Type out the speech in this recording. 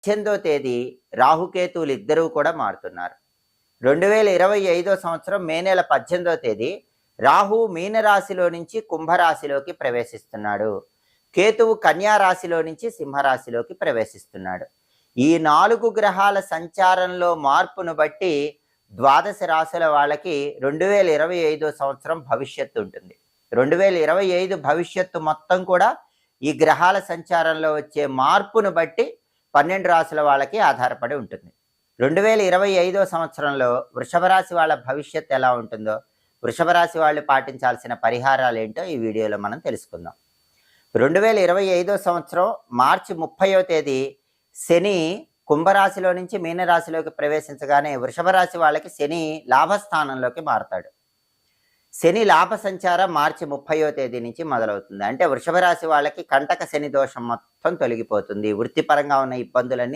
18వ తేదీ రాహుకేతువులు ఇద్దరూ కూడా మారుతున్నారు. 2025 సంవత్సరం మే నెల 18వ తేదీ రాహు మీనరాశిలో నుంచి కుంభరాశిలోకి ప్రవేశిస్తున్నాడు. కేతువు కన్యా రాశిలో నుంచి సింహరాశిలోకి ప్రవేశిస్తున్నాడు. ఈ 4 గ్రహాల సంచారంలో మార్పును బట్టి ద్వాదశ రాశుల వాళ్ళకి 2025 సంవత్సరం భవిష్యత్తు ఉంటుంది. 2025 భవిష్యత్తు మొత్తం కూడా ఈ గ్రహాల సంచారంలో వచ్చే మార్పును బట్టి 12 రాశుల వాళ్ళకి ఆధారపడి ఉంటుంది. 2025 సంవత్సరంలో వృషభ రాశి వాళ్ళ భవిష్యత్తు ఎలా ఉంటుందో, వృషభ రాశి వాళ్ళు పాటించాల్సిన పరిహారాలు ఏంటో ఈ వీడియోలో మనం తెలుసుకుందాం. 2025 సంవత్సరం మార్చి 30వ తేదీ శని కుంభరాశిలో నుంచి మీనరాశిలోకి ప్రవేశించగానే వృషభ రాశి వాళ్ళకి శని లాభస్థానంలోకి మారతాడు. శని లాభ సంచారం మార్చి 30వ తేదీ నుంచి మొదలవుతుంది. అంటే వృషభ రాశి వాళ్ళకి కంటక శని దోషం మొత్తం తొలగిపోతుంది. వృత్తిపరంగా ఉన్న ఇబ్బందులన్నీ